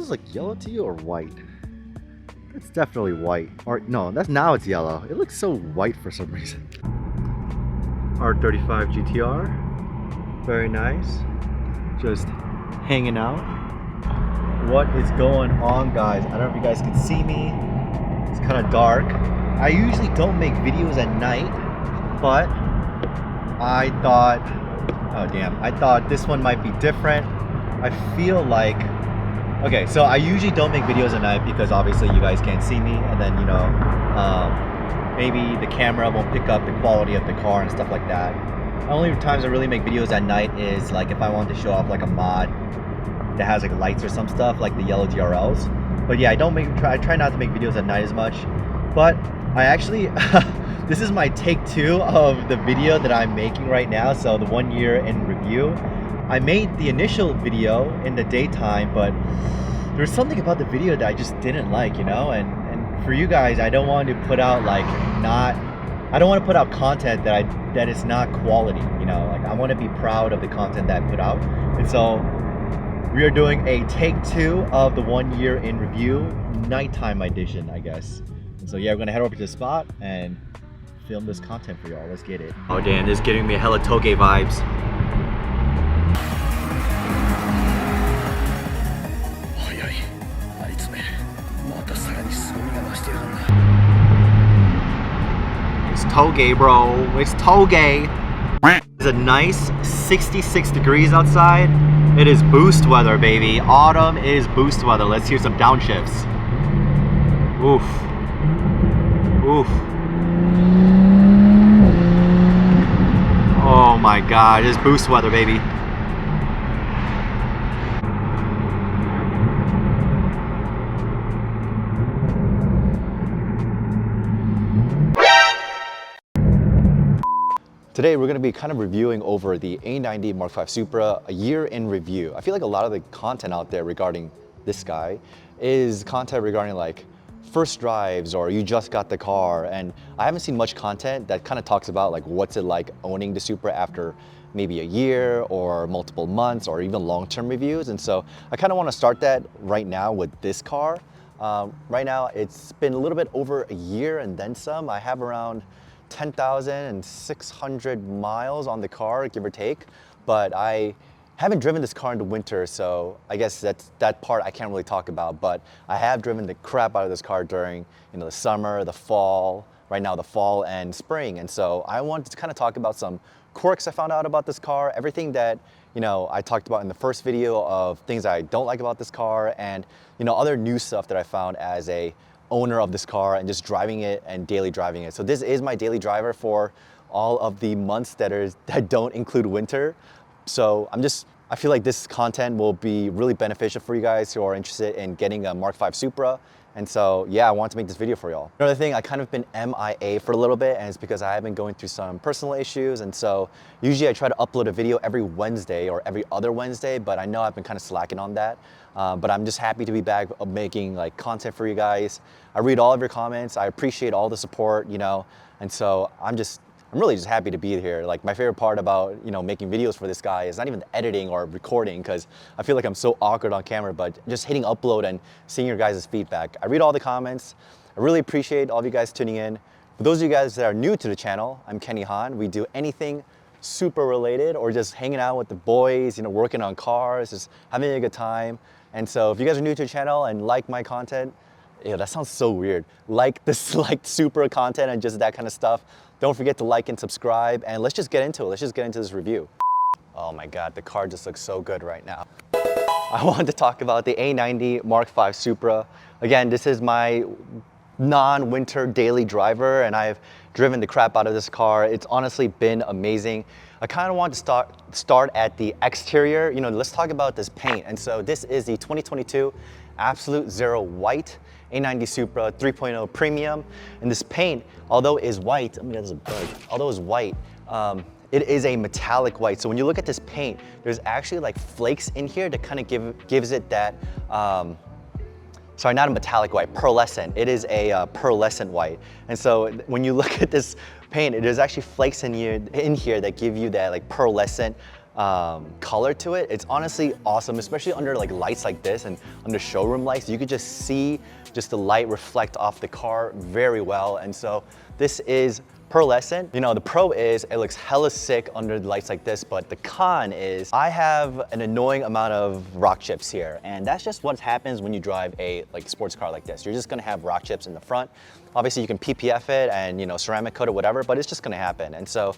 Is like yellow to you or white? It's definitely white. Or no, now it's yellow. It looks so white for some reason. R35 GTR. Very nice. Just hanging out. What is going on, guys? I don't know if you guys can see me. It's kind of dark. I usually don't make videos at night, but I thought, oh damn, I thought this one might be different. I feel like, okay, so I usually don't make videos at night because obviously you guys can't see me, and then, you know, maybe the camera won't pick up the quality of the car and stuff like that. The only times I really make videos at night is like if I want to show off like a mod that has like lights or some stuff, like the yellow DRLs. But yeah, I try not to make videos at night as much. But I actually, this is my take 2 of the video that I'm making right now. So the 1 year in review. I made the initial video in the daytime, but there's something about the video that I just didn't like, you know? And for you guys, I don't want to put out like I don't want to put out content that is not quality, you know? Like I want to be proud of the content that I put out. And so we are doing a take 2 of the 1 year in review, nighttime edition, I guess. And so yeah, we're gonna head over to the spot and film this content for y'all. Let's get it. Oh damn, this is giving me hella Toge vibes. It's Toge, bro. It's Toge. It's a nice 66 degrees outside. It is boost weather, baby. Autumn is boost weather. Let's hear some downshifts. Oof. Oof. Oh my god, it's boost weather, baby. Today we're going to be kind of reviewing over the A90 Mark V Supra, a year in review. I feel like a lot of the content out there regarding this guy is content regarding like first drives or you just got the car, and I haven't seen much content that kind of talks about like what's it like owning the Supra after maybe a year or multiple months or even long-term reviews. And so I kind of want to start that right now with this car. Right now it's been a little bit over a year and then some. I have around 10,600 miles on the car, give or take, but I haven't driven this car in the winter, so I guess that part I can't really talk about. But I have driven the crap out of this car during, you know, the summer, the fall, right now the fall and spring. And so I wanted to kind of talk about some quirks I found out about this car, everything that, you know, I talked about in the first video of things I don't like about this car, and, you know, other new stuff that I found as a owner of this car and just driving it and daily driving it. So this is my daily driver for all of the months that don't include winter. So I feel like this content will be really beneficial for you guys who are interested in getting a Mark V Supra. And so yeah, I want to make this video for y'all. Another thing, I kind of been MIA for a little bit, and it's because I have been going through some personal issues. And so usually I try to upload a video every Wednesday or every other Wednesday, but I know I've been kind of slacking on that. But I'm just happy to be back making like content for you guys. I read all of your comments. I appreciate all the support, you know, and so I'm really just happy to be here. Like my favorite part about, you know, making videos for this guy is not even the editing or recording, because I feel like I'm so awkward on camera, but just hitting upload and seeing your guys' feedback. I read all the comments. I really appreciate all of you guys tuning in. For those of you guys that are new to the channel, I'm Kenny Han. We do anything Supra related or just hanging out with the boys, you know, working on cars, just having a good time. And so if you guys are new to the channel and like my content, yeah, that sounds so weird. Like this, like Supra content and just that kind of stuff, don't forget to like and subscribe, and let's just get into it. Let's just get into this review. Oh my God, the car just looks so good right now. I wanted to talk about the A90 Mark V Supra. Again, this is my non-winter daily driver, and I've driven the crap out of this car. It's honestly been amazing. I kind of want to start at the exterior. You know, let's talk about this paint. And so this is the 2022 Absolute Zero White A90 Supra 3.0 Premium. And this paint, although it is white, although it's white, it is a metallic white. So when you look at this paint, there's actually like flakes in here that kind of gives it that, sorry, not a metallic white, pearlescent. It is a pearlescent white. And so when you look at this paint, there's actually flakes in here that give you that like pearlescent color to it. It's honestly awesome, especially under like lights like this and under showroom lights. You could just see just the light reflect off the car very well. And so this is pearlescent. You know, the pro is it looks hella sick under the lights like this, but the con is I have an annoying amount of rock chips here, and that's just what happens when you drive a sports car like this. You're just gonna have rock chips in the front. Obviously you can PPF it and, you know, ceramic coat or whatever, but it's just gonna happen. And so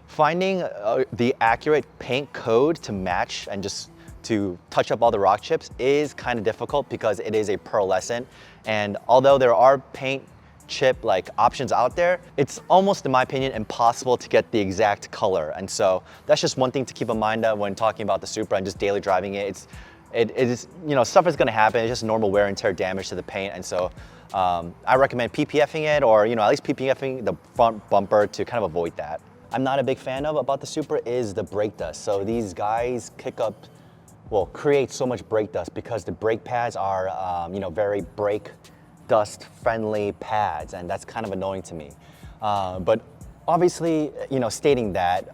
finding the accurate paint code to match and just to touch up all the rock chips is kind of difficult because it is a pearlescent. And although there are paint chip like options out there, it's almost, in my opinion, impossible to get the exact color. And so that's just one thing to keep in mind when talking about the Supra and just daily driving it. It is, you know, stuff is gonna happen. It's just normal wear and tear damage to the paint. And so I recommend PPFing it, or, you know, at least PPFing the front bumper to kind of avoid that. I'm not a big fan of about the Supra is the brake dust. So these guys create so much brake dust because the brake pads are, you know, very brake dust friendly pads, and that's kind of annoying to me. But obviously, you know, stating that,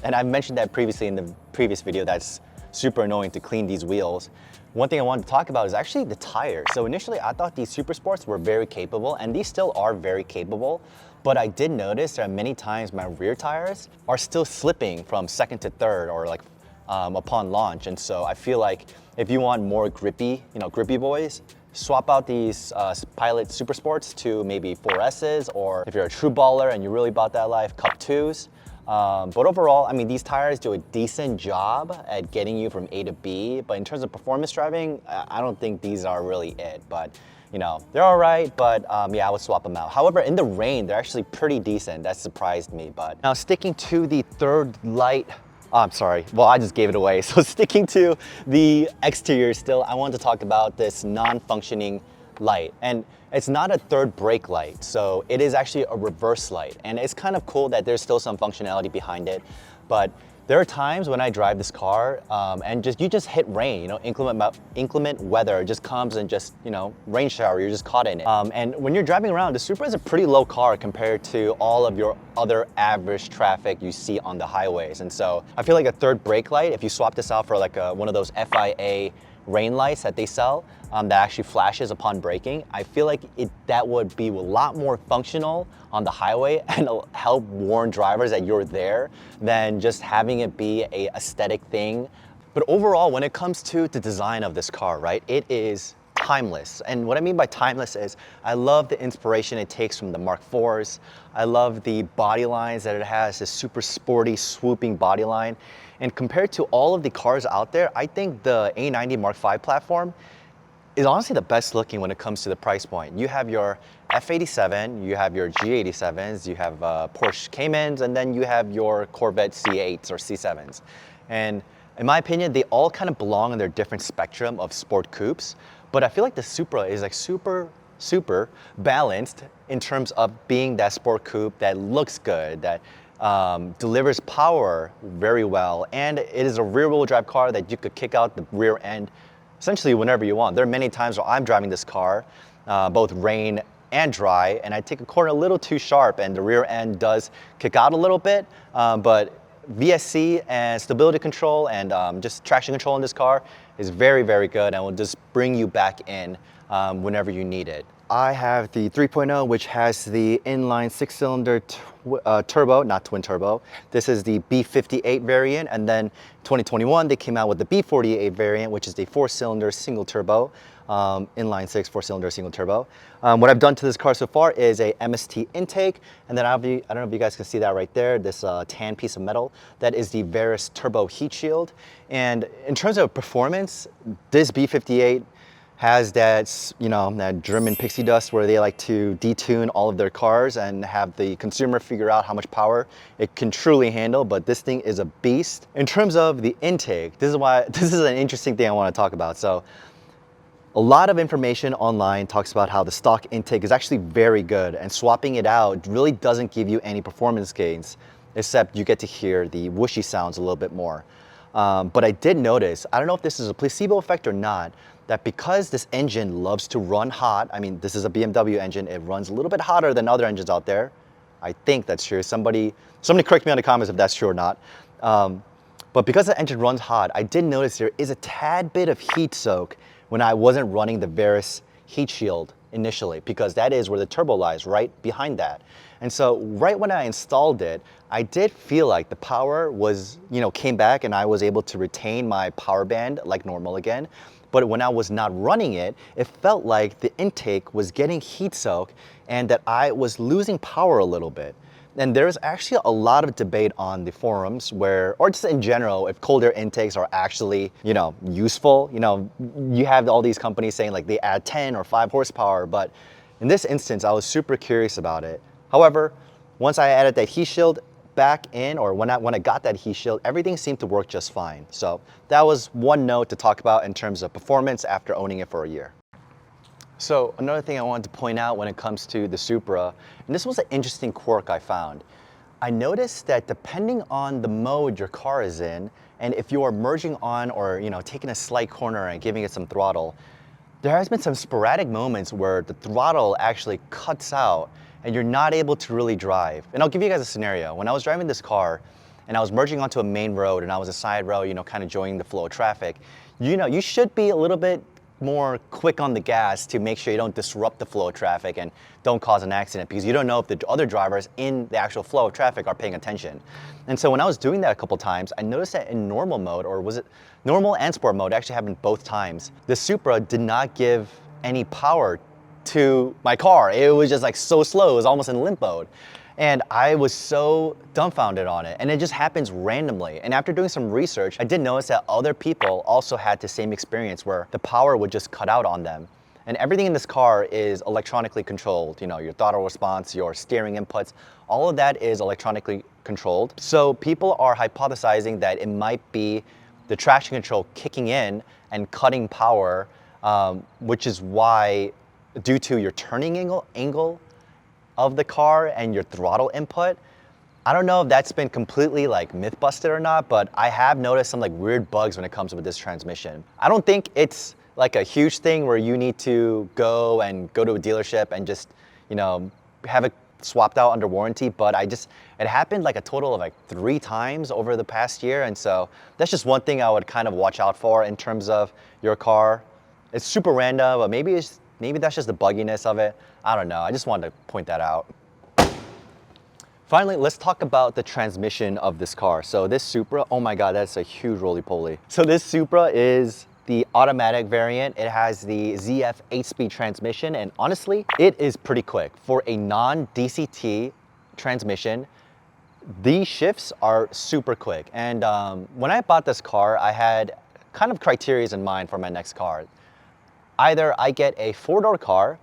and I mentioned that previously in the previous video, that's super annoying to clean these wheels. One thing I wanted to talk about is actually the tires. So initially I thought these Super Sports were very capable, and these still are very capable, but I did notice that many times my rear tires are still slipping from second to third, or like upon launch. And so I feel like if you want more grippy, you know, grippy boys, swap out these Pilot Super Sports to maybe 4Ss, or if you're a true baller and you're really about that life, Cup 2s. But overall, I mean, these tires do a decent job at getting you from A to B, but in terms of performance driving, I don't think these are really it. But, you know, they're all right, but yeah, I would swap them out. However, in the rain, they're actually pretty decent. That surprised me. But now sticking to the third light, I'm sorry, well, I just gave it away. So sticking to the exterior still, I want to talk about this non-functioning light. And it's not a third brake light, so it is actually a reverse light. And it's kind of cool that there's still some functionality behind it. But there are times when I drive this car and you just hit rain, you know, inclement weather just comes and just, you know, rain shower, you're just caught in it. And when you're driving around, the Supra is a pretty low car compared to all of your other average traffic you see on the highways. And so I feel like a third brake light, if you swap this out for like one of those FIA rain lights that they sell that actually flashes upon braking, I feel like that would be a lot more functional on the highway and help warn drivers that you're there than just having it be a aesthetic thing. But overall, when it comes to the design of this car, right, it is timeless. And what I mean by timeless is I love the inspiration it takes from the Mark IVs. I love the body lines that it has, this super sporty, swooping body line. And compared to all of the cars out there, I think the A90 Mark V platform is honestly the best looking when it comes to the price point. You have your F87, you have your G87s, you have Porsche Caymans, and then you have your Corvette C8s or C7s. And in my opinion, they all kind of belong in their different spectrum of sport coupes. But I feel like the Supra is like super balanced in terms of being that sport coupe that looks good, that delivers power very well, and it is a rear-wheel drive car that you could kick out the rear end essentially whenever you want. There are many times where I'm driving this car, both rain and dry, and I take a corner a little too sharp and the rear end does kick out a little bit, but VSC and stability control and just traction control in this car is very, very good and will just bring you back in whenever you need it. I have the 3.0, which has the inline 6-cylinder turbo, not twin turbo. This is the B58 variant, and then 2021 they came out with the B48 variant, which is the 4-cylinder single turbo, inline 6 4-cylinder single turbo. What I've done to this car so far is a MST intake, and then I don't know if you guys can see that right there, this tan piece of metal. That is the Verus turbo heat shield. And in terms of performance, this B58 has that, that German pixie dust where they like to detune all of their cars and have the consumer figure out how much power it can truly handle. But this thing is a beast. In terms of the intake, this is an interesting thing I want to talk about. So a lot of information online talks about how the stock intake is actually very good, and swapping it out really doesn't give you any performance gains, except you get to hear the whooshy sounds a little bit more. But I did notice, I don't know if this is a placebo effect or not, that because this engine loves to run hot, I mean, this is a BMW engine, it runs a little bit hotter than other engines out there. I think that's true. Somebody correct me in the comments if that's true or not. But because the engine runs hot, I did notice there is a tad bit of heat soak when I wasn't running the Veris heat shield initially, because that is where the turbo lies, right behind that. And so right when I installed it, I did feel like the power was, came back and I was able to retain my power band like normal again. But when I was not running it, it felt like the intake was getting heat soak and that I was losing power a little bit. And there's actually a lot of debate on the forums or just in general, if cold air intakes are actually, useful. You have all these companies saying like they add 10 or 5 horsepower, but in this instance, I was super curious about it. However, once I added that heat shield back in, or when I got that heat shield, everything seemed to work just fine. So that was one note to talk about in terms of performance after owning it for a year. So another thing I wanted to point out when it comes to the Supra, and this was an interesting quirk I found. I noticed that depending on the mode your car is in, and if you are merging on or taking a slight corner and giving it some throttle, there has been some sporadic moments where the throttle actually cuts out and you're not able to really drive. And I'll give you guys a scenario. When I was driving this car and I was merging onto a main road and I was a side road, kind of joining the flow of traffic, you should be a little bit more quick on the gas to make sure you don't disrupt the flow of traffic and don't cause an accident, because you don't know if the other drivers in the actual flow of traffic are paying attention. And so when I was doing that a couple times, I noticed that in normal mode, or was it normal and sport mode, actually happened both times, the Supra did not give any power to my car. It was just like so slow, it was almost in limp mode. And I was so dumbfounded on it, and it just happens randomly. And after doing some research, I did notice that other people also had the same experience where the power would just cut out on them. And everything in this car is electronically controlled. Your throttle response, your steering inputs, all of that is electronically controlled. So people are hypothesizing that it might be the traction control kicking in and cutting power, which is why, due to your turning angle of the car and your throttle input, I don't know if that's been completely like myth busted or not, but I have noticed some like weird bugs when it comes with this transmission. I don't think it's like a huge thing where you need to go to a dealership and just, have it swapped out under warranty, but it happened like a total of like 3 times over the past year. And so that's just one thing I would kind of watch out for in terms of your car. It's super random, but maybe that's just the bugginess of it. I don't know, I just wanted to point that out. Finally, let's talk about the transmission of this car. So this Supra, oh my God, that's a huge roly-poly. So this Supra is the automatic variant. It has the ZF 8-speed transmission, and honestly, it is pretty quick. For a non-DCT transmission, these shifts are super quick. And when I bought this car, I had kind of criteria in mind for my next car. Either I get a 4-door car,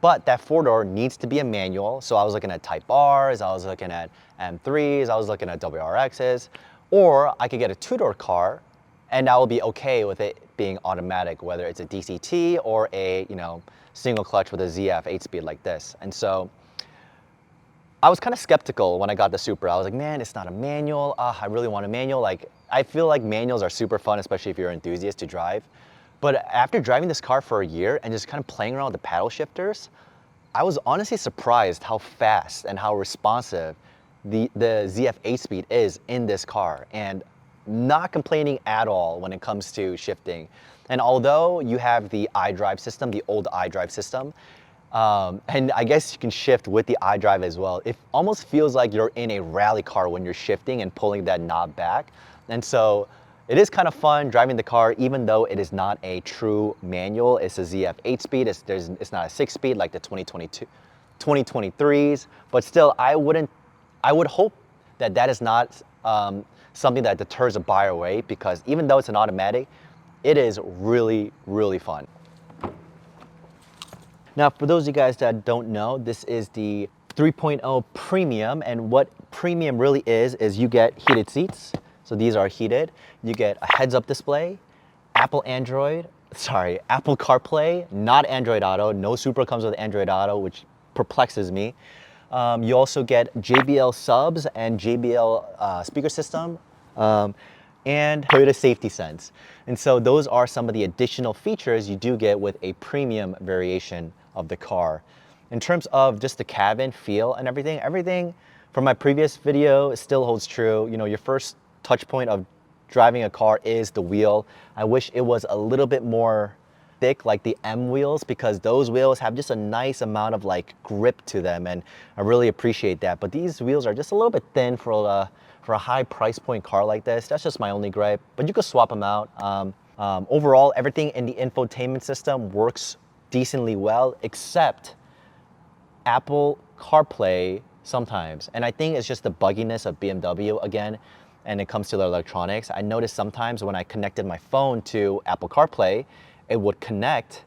but that 4-door needs to be a manual. So I was looking at Type Rs, I was looking at M3s, I was looking at WRXs, or I could get a 2-door car and I will be okay with it being automatic, whether it's a DCT or a single clutch with a ZF 8-speed like this. And so I was kind of skeptical when I got the Supra. I was like, man, it's not a manual. I really want a manual. Like, I feel like manuals are super fun, especially if you're an enthusiast to drive. But after driving this car for a year and just kind of playing around with the paddle shifters, I was honestly surprised how fast and how responsive the ZF 8-speed is in this car, and not complaining at all when it comes to shifting. And although you have the iDrive system, the old iDrive system, and I guess you can shift with the iDrive as well, it almost feels like you're in a rally car when you're shifting and pulling that knob back. And so it is kind of fun driving the car, even though it is not a true manual. It's a ZF 8-speed. It's not a 6-speed like the 2023s. But still, I would hope that is not something that deters a buyer away, because even though it's an automatic, it is really, really fun. Now, for those of you guys that don't know, this is the 3.0 Premium, and what Premium really is you get heated seats. So these are heated. You get a heads-up display, Apple CarPlay, not Android Auto. No Supra comes with Android Auto, which perplexes me. You also get JBL subs and JBL speaker system, and Toyota Safety Sense. And so those are some of the additional features you do get with a premium variation of the car. In terms of just the cabin feel and everything from my previous video still holds true. You know, your first touch point of driving a car is the wheel. I wish it was a little bit more thick like the M wheels, because those wheels have just a nice amount of like grip to them, and I really appreciate that. But these wheels are just a little bit thin for a high price point car like this. That's just my only gripe, but you could swap them out. Overall, everything in the infotainment system works decently well, except Apple CarPlay sometimes. And I think it's just the bugginess of BMW again, and it comes to the electronics. I noticed sometimes when I connected my phone to Apple CarPlay, it would connect,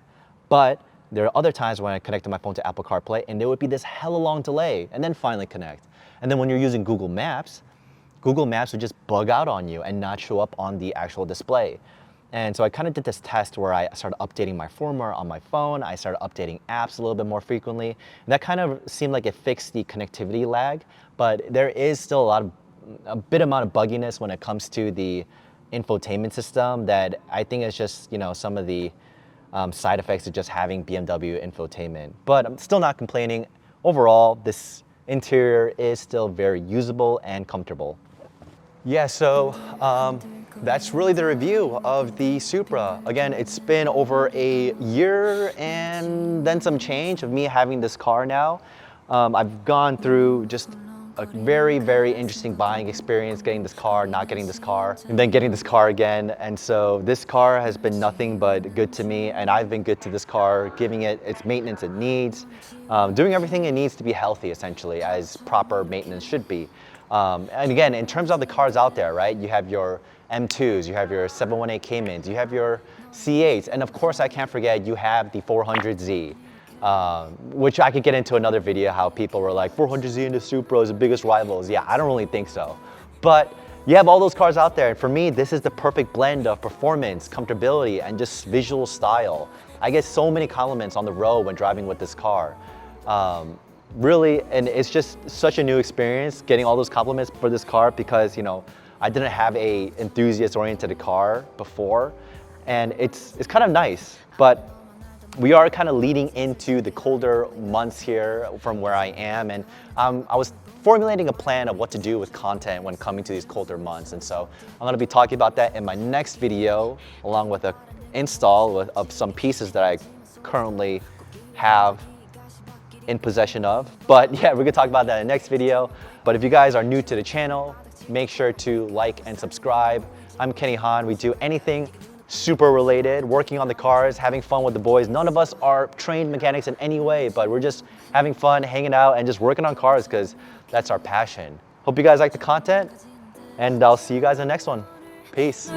but there are other times when I connected my phone to Apple CarPlay and there would be this hella long delay and then finally connect. And then when you're using Google Maps would just bug out on you and not show up on the actual display. And so I kind of did this test where I started updating my firmware on my phone. I started updating apps a little bit more frequently. And that kind of seemed like it fixed the connectivity lag, but there is still a bit amount of bugginess when it comes to the infotainment system that I think is just, you know, some of the side effects of just having BMW infotainment. But I'm still not complaining. Overall, this interior is still very usable and comfortable. Yeah, so that's really the review of the Supra. Again, it's been over a year and then some change of me having this car now. I've gone through just a very, very interesting buying experience, getting this car, not getting this car, and then getting this car again. And so this car has been nothing but good to me, and I've been good to this car, giving it its maintenance it needs, doing everything it needs to be healthy, essentially, as proper maintenance should be. And again, in terms of the cars out there, right, you have your M2s, you have your 718 Caymans, you have your C8s, and of course I can't forget you have the 400Z. Which I could get into another video, how people were like, 400Z and the Supra is the biggest rivals. Yeah, I don't really think so. But you have all those cars out there, and for me, this is the perfect blend of performance, comfortability, and just visual style. I get so many compliments on the road when driving with this car. Really, and it's just such a new experience getting all those compliments for this car, because, you know, I didn't have a enthusiast-oriented car before, and it's kind of nice. But we are kind of leading into the colder months here from where I am, and I was formulating a plan of what to do with content when coming to these colder months. And so I'm going to be talking about that in my next video, along with an install of some pieces that I currently have in possession of. But yeah, we're going to talk about that in the next video. But if you guys are new to the channel, make sure to like and subscribe. I'm Kenny Han. We do anything Supra related, working on the cars, having fun with the boys. None of us are trained mechanics in any way, but we're just having fun, hanging out, and just working on cars because that's our passion. Hope you guys like the content, and I'll see you guys in the next one. Peace.